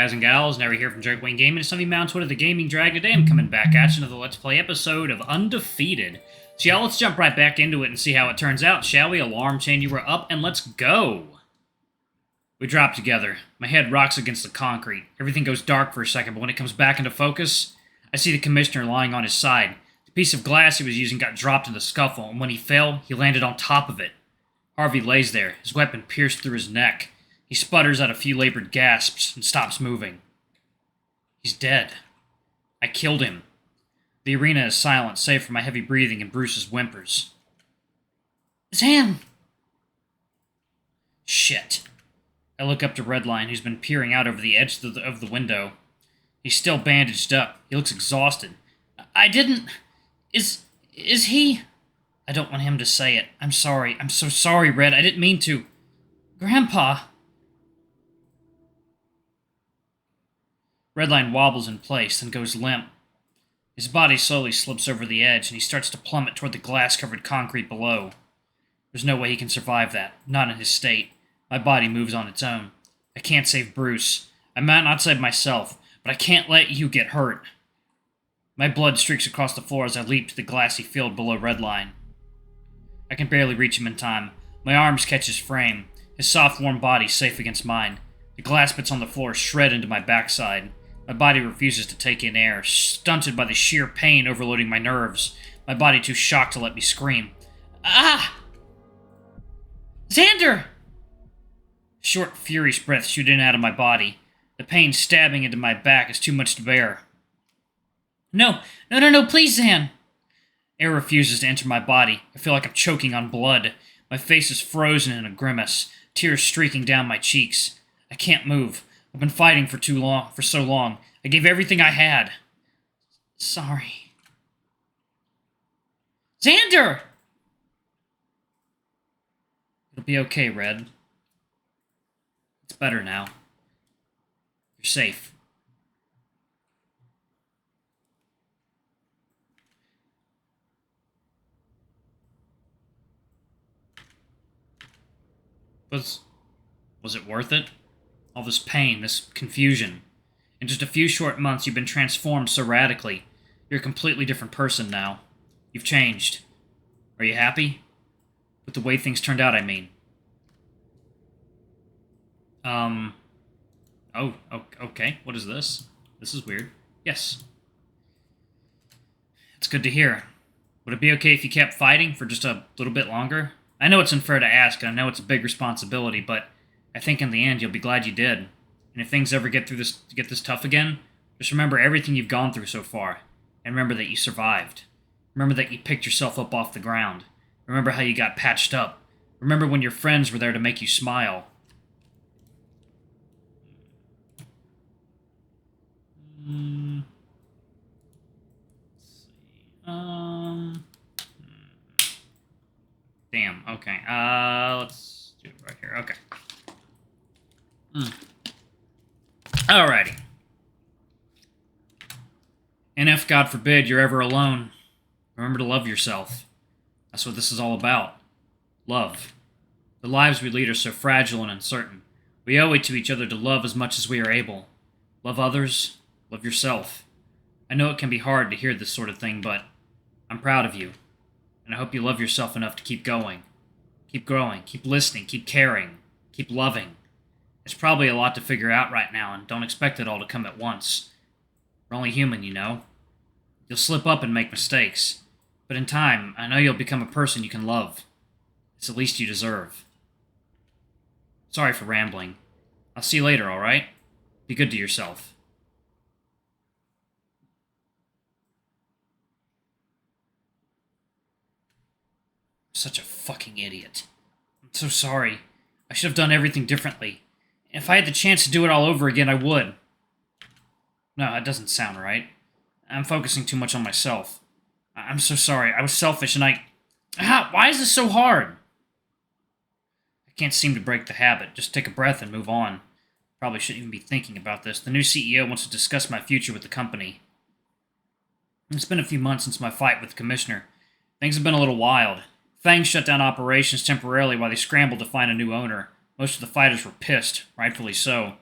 guys and gals? Never here from Jerk Wayne Gaming. It's Sunny Mounts with the Gaming Drag. Today I'm coming back at you with the Let's Play episode of Undefeated. So y'all, let's jump right back into it and see how it turns out, shall we? Alarm chain, you were up, and let's go! We drop together. My head rocks against the concrete. Everything goes dark for a second, but when it comes back into focus, I see the commissioner lying on his side. The piece of glass he was using got dropped in the scuffle, and when he fell, he landed on top of it. Harvey lays there, his weapon pierced through his neck. He sputters out a few labored gasps and stops moving. He's dead. I killed him. The arena is silent, save for my heavy breathing and Bruce's whimpers. Zan! Shit. I look up to Redline, who's been peering out over the edge of the window. He's still bandaged up. He looks exhausted. I didn't... Is he... I don't want him to say it. I'm sorry. I'm so sorry, Red. I didn't mean to. Grandpa... Redline wobbles in place, then goes limp. His body slowly slips over the edge, and he starts to plummet toward the glass-covered concrete below. There's no way he can survive that, not in his state. My body moves on its own. I can't save Bruce. I might not save myself, but I can't let you get hurt. My blood streaks across the floor as I leap to the glassy field below Redline. I can barely reach him in time. My arms catch his frame, his soft, warm body safe against mine. The glass bits on the floor shred into my backside. My body refuses to take in air, stunted by the sheer pain overloading my nerves. My body too shocked to let me scream. Ah! Xander! Short, furious breaths shoot in and out of my body. The pain stabbing into my back is too much to bear. No, please, Zan! Air refuses to enter my body. I feel like I'm choking on blood. My face is frozen in a grimace, tears streaking down my cheeks. I can't move. I've been fighting for so long. I gave everything I had. Sorry. Xander! It'll be okay, Red. It's better now. You're safe. Was it worth it? All this pain, this confusion. In just a few short months, you've been transformed so radically. You're a completely different person now. You've changed. Are you happy? With the way things turned out, I mean. Oh, okay. What is this? This is weird. Yes. It's good to hear. Would it be okay if you kept fighting for just a little bit longer? I know it's unfair to ask, and I know it's a big responsibility, but I think in the end you'll be glad you did. And if things ever get this tough again, just remember everything you've gone through so far. And remember that you survived. Remember that you picked yourself up off the ground. Remember how you got patched up. Remember when your friends were there to make you smile. Damn, okay. Let's do it right here. Okay. Alrighty. And if, God forbid, you're ever alone, remember to love yourself. That's what this is all about. Love. The lives we lead are so fragile and uncertain. We owe it to each other to love as much as we are able. Love others. Love yourself. I know it can be hard to hear this sort of thing, but I'm proud of you. And I hope you love yourself enough to keep going. Keep growing. Keep listening. Keep caring. Keep loving. It's probably a lot to figure out right now, and don't expect it all to come at once. We're only human, you know. You'll slip up and make mistakes. But in time, I know you'll become a person you can love. It's the least you deserve. Sorry for rambling. I'll see you later, alright? Be good to yourself. Such a fucking idiot. I'm so sorry. I should have done everything differently. If I had the chance to do it all over again, I would. No, it doesn't sound right. I'm focusing too much on myself. I'm so sorry. I was selfish and why is this so hard? I can't seem to break the habit. Just take a breath and move on. Probably shouldn't even be thinking about this. The new CEO wants to discuss my future with the company. It's been a few months since my fight with the commissioner. Things have been a little wild. Fang shut down operations temporarily while they scrambled to find a new owner. Most of the fighters were pissed, rightfully so.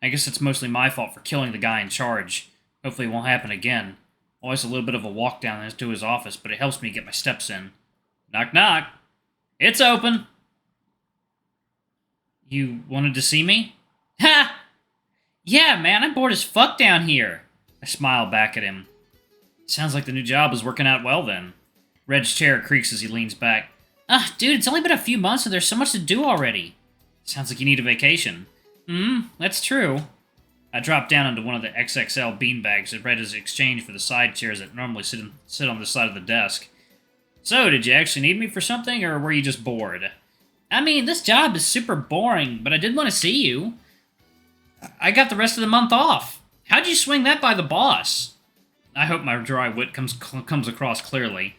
I guess it's mostly my fault for killing the guy in charge. Hopefully it won't happen again. Always a little bit of a walk down to his office, but it helps me get my steps in. Knock, knock. It's open. You wanted to see me? Ha! Yeah, man, I'm bored as fuck down here. I smile back at him. Sounds like the new job is working out well then. Red's chair creaks as he leans back. Dude, it's only been a few months and there's so much to do already. Sounds like you need a vacation. That's true. I dropped down into one of the XXL beanbags that Red has exchanged for the side chairs that normally sit on the side of the desk. So, did you actually need me for something, or were you just bored? I mean, this job is super boring, but I did want to see you. I got the rest of the month off. How'd you swing that by the boss? I hope my dry wit comes across clearly.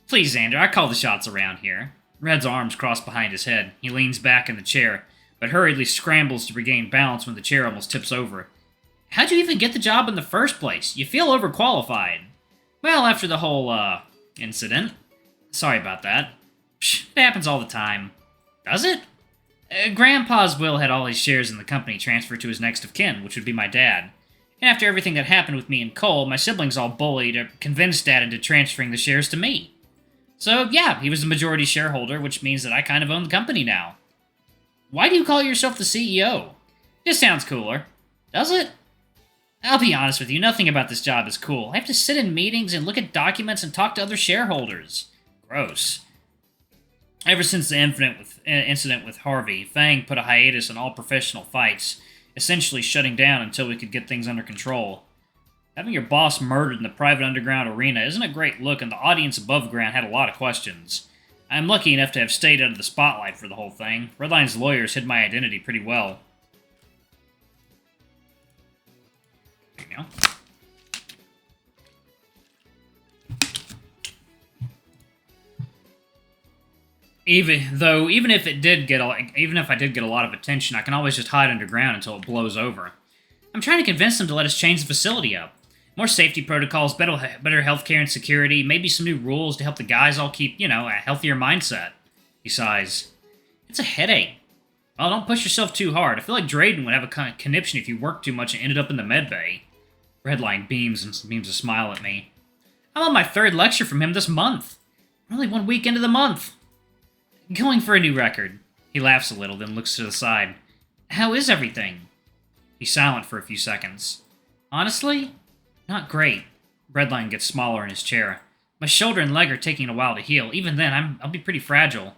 Please, Xander, I call the shots around here. Red's arms crossed behind his head. He leans back in the chair, but hurriedly scrambles to regain balance when the chair almost tips over. How'd you even get the job in the first place? You feel overqualified. Well, after the whole, incident. Sorry about that. Psh, it happens all the time. Does it? Grandpa's will had all his shares in the company transferred to his next of kin, which would be my dad. And after everything that happened with me and Cole, my siblings all bullied or convinced Dad into transferring the shares to me. So, yeah, he was the majority shareholder, which means that I kind of own the company now. Why do you call yourself the CEO? Just sounds cooler. Does it? I'll be honest with you, nothing about this job is cool. I have to sit in meetings and look at documents and talk to other shareholders. Gross. Ever since the incident with Harvey, Fang put a hiatus on all professional fights, essentially shutting down until we could get things under control. Having your boss murdered in the private underground arena isn't a great look, and the audience above ground had a lot of questions. I'm lucky enough to have stayed out of the spotlight for the whole thing. Redline's lawyers hid my identity pretty well. There you go. Even if I did get a lot of attention, I can always just hide underground until it blows over. I'm trying to convince them to let us change the facility up. More safety protocols, better healthcare and security, maybe some new rules to help the guys all keep, a healthier mindset. He sighs. It's a headache. Well, don't push yourself too hard. I feel like Drayden would have a kind of conniption if you worked too much and ended up in the medbay. Redline beams a smile at me. I'm on my third lecture from him this month. We're only 1 week into the month. Going for a new record. He laughs a little, then looks to the side. How is everything? He's silent for a few seconds. Honestly, not great. Redline gets smaller in his chair. My shoulder and leg are taking a while to heal. Even then, I'll be pretty fragile.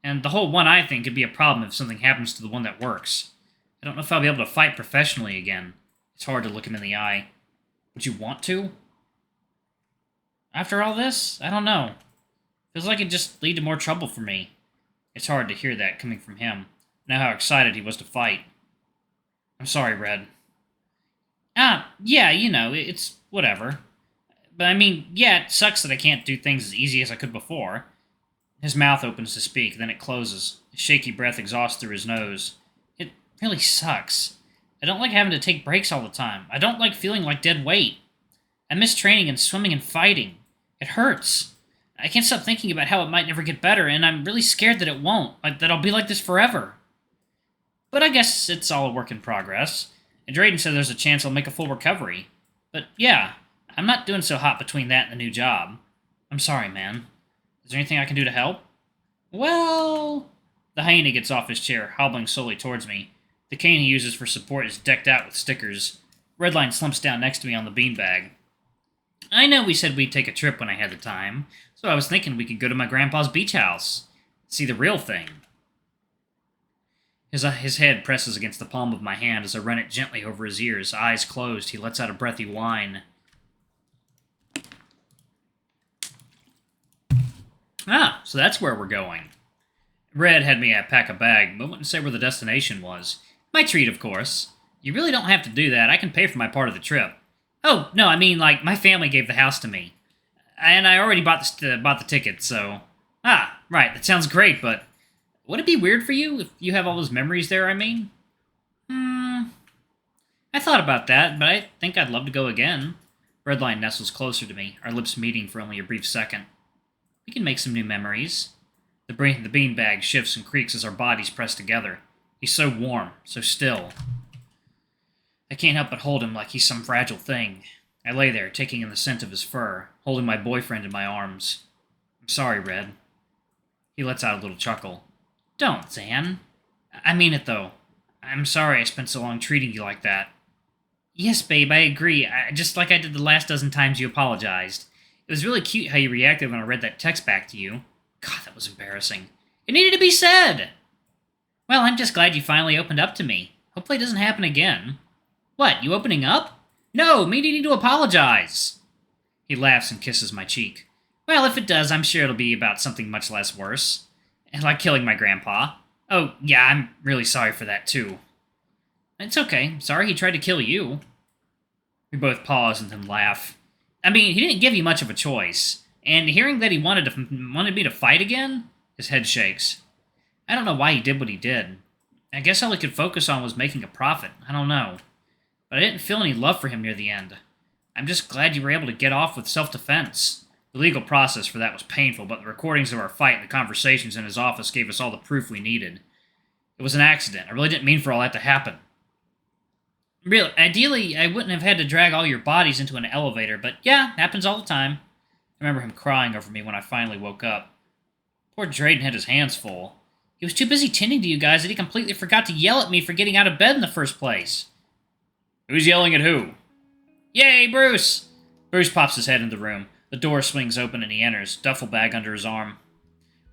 And the whole one eye thing could be a problem if something happens to the one that works. I don't know if I'll be able to fight professionally again. It's hard to look him in the eye. Would you want to? After all this? I don't know. Feels like it'd just lead to more trouble for me. It's hard to hear that coming from him. Know how excited he was to fight. I'm sorry, Red. Yeah, it's whatever. But I mean, yeah, it sucks that I can't do things as easy as I could before. His mouth opens to speak, then it closes. A shaky breath exhausts through his nose. It really sucks. I don't like having to take breaks all the time. I don't like feeling like dead weight. I miss training and swimming and fighting. It hurts. I can't stop thinking about how it might never get better, and I'm really scared that it won't, that I'll be like this forever. But I guess it's all a work in progress. And Drayden said there's a chance I'll make a full recovery. But yeah, I'm not doing so hot between that and the new job. I'm sorry, man. Is there anything I can do to help? Well... The hyena gets off his chair, hobbling slowly towards me. The cane he uses for support is decked out with stickers. Redline slumps down next to me on the beanbag. I know we said we'd take a trip when I had the time, so I was thinking we could go to my grandpa's beach house. See the real thing. His head presses against the palm of my hand as I run it gently over his ears. Eyes closed, he lets out a breathy whine. Ah, so that's where we're going. Red had me pack a bag, but wouldn't say where the destination was. My treat, of course. You really don't have to do that. I can pay for my part of the trip. Oh, no, I mean, my family gave the house to me. And I already bought the ticket, so... Ah, right, that sounds great, but... Would it be weird for you if you have all those memories there, I mean? I thought about that, but I think I'd love to go again. Redline nestles closer to me, our lips meeting for only a brief second. We can make some new memories. The beanbag shifts and creaks as our bodies press together. He's so warm, so still. I can't help but hold him like he's some fragile thing. I lay there, taking in the scent of his fur, holding my boyfriend in my arms. I'm sorry, Red. He lets out a little chuckle. Don't, Zan. I mean it, though. I'm sorry I spent so long treating you like that. Yes, babe, I agree. Just like I did the last dozen times you apologized. It was really cute how you reacted when I read that text back to you. God, that was embarrassing. It needed to be said! Well, I'm just glad you finally opened up to me. Hopefully it doesn't happen again. What, you opening up? No, me needing to apologize. He laughs and kisses my cheek. Well, if it does, I'm sure it'll be about something much less worse. Like killing my grandpa. Oh, yeah, I'm really sorry for that, too. It's okay. Sorry he tried to kill you. We both pause and then laugh. I mean, he didn't give you much of a choice. And hearing that he wanted me to fight again? His head shakes. I don't know why he did what he did. I guess all he could focus on was making a profit. I don't know. But I didn't feel any love for him near the end. I'm just glad you were able to get off with self-defense. The legal process for that was painful, but the recordings of our fight and the conversations in his office gave us all the proof we needed. It was an accident. I really didn't mean for all that to happen. Really, ideally, I wouldn't have had to drag all your bodies into an elevator, but yeah, happens all the time. I remember him crying over me when I finally woke up. Poor Drayden had his hands full. He was too busy tending to you guys that he completely forgot to yell at me for getting out of bed in the first place. Who's yelling at who? Yay, Bruce! Bruce pops his head in the room. The door swings open and he enters, duffel bag under his arm.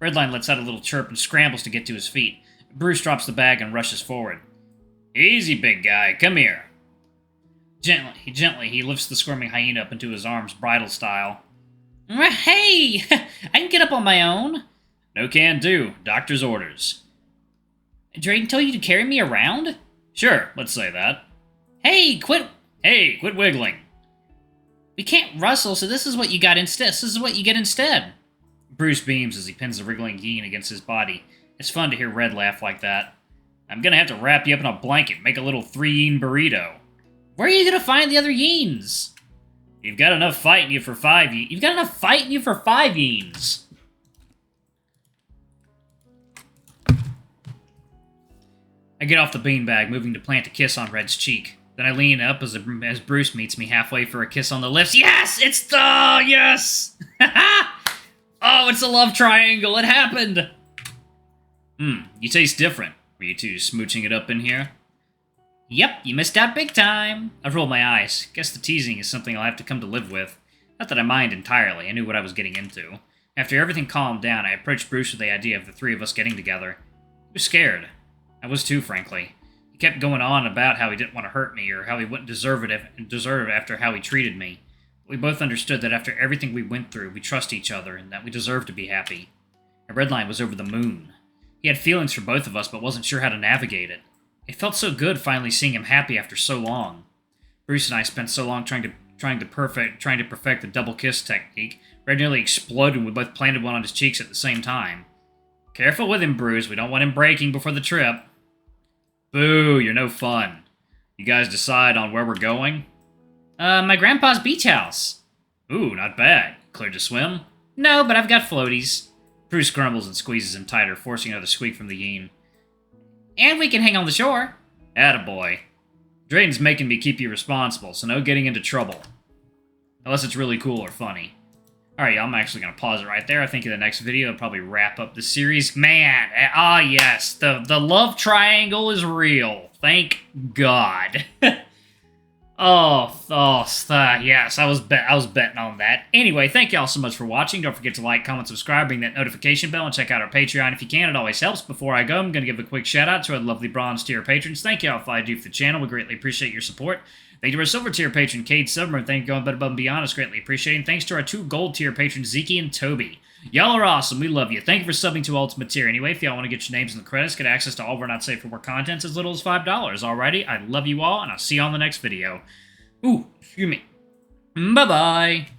Redline lets out a little chirp and scrambles to get to his feet. Bruce drops the bag and rushes forward. Easy, big guy. Come here. Gently, he lifts the squirming hyena up into his arms, bridal style. Hey! I can get up on my own. No can do. Doctor's orders. Drayden told you to carry me around? Sure, let's say that. Hey, quit wiggling. We can't rustle, so this is what you got instead. This is what you get instead. Bruce beams as he pins the wriggling yean against his body. It's fun to hear Red laugh like that. I'm gonna have to wrap you up in a blanket and make a little 3-yean burrito. Where are you gonna find the other yeans? You've got enough fighting you for 5 yeens. You've got enough fighting you for 5 yeens. I get off the beanbag, moving to plant a kiss on Red's cheek. Then I lean up as Bruce meets me halfway for a kiss on the lips. Yes! It's the... Yes! Oh, it's a love triangle. It happened! You taste different. Were you two smooching it up in here? Yep, you missed out big time. I've rolled my eyes. Guess the teasing is something I'll have to come to live with. Not that I mind entirely. I knew what I was getting into. After everything calmed down, I approached Bruce with the idea of the three of us getting together. He was scared. I was too, frankly. He kept going on about how he didn't want to hurt me, or how he wouldn't deserve it after how he treated me. We both understood that after everything we went through, we trust each other, and that we deserved to be happy. And Redline was over the moon. He had feelings for both of us, but wasn't sure how to navigate it. It felt so good finally seeing him happy after so long. Bruce and I spent so long trying to perfect the double kiss technique. Red nearly exploded and we both planted one on his cheeks at the same time. Careful with him, Bruce. We don't want him breaking before the trip. Boo, you're no fun. You guys decide on where we're going? My grandpa's beach house. Ooh, not bad. Clear to swim? No, but I've got floaties. Bruce grumbles and squeezes him tighter, forcing another squeak from the yin. And we can hang on the shore. Attaboy. Drayden's making me keep you responsible, so no getting into trouble. Unless it's really cool or funny. Alright, y'all, I'm actually going to pause it right there. I think in the next video, I'll probably wrap up the series. Man, yes, the love triangle is real. Thank God. Yes, I was betting on that. Anyway, thank y'all so much for watching. Don't forget to like, comment, subscribe, ring that notification bell, and check out our Patreon if you can. It always helps. Before I go, I'm going to give a quick shout out to our lovely bronze tier patrons. Thank y'all for all you do for the channel. We greatly appreciate your support. Thank you to our silver tier patron, Cade Summer, and thank you going above and beyond. It's greatly appreciated. Thanks to our 2 gold tier patrons, Zeke and Toby. Y'all are awesome. We love you. Thank you for subbing to Ultimate Tier. Anyway, if y'all want to get your names in the credits, get access to all of our Not Safe for Work contents as little as $5. Alrighty, I love you all, and I'll see you on the next video. Ooh, excuse me. Bye-bye.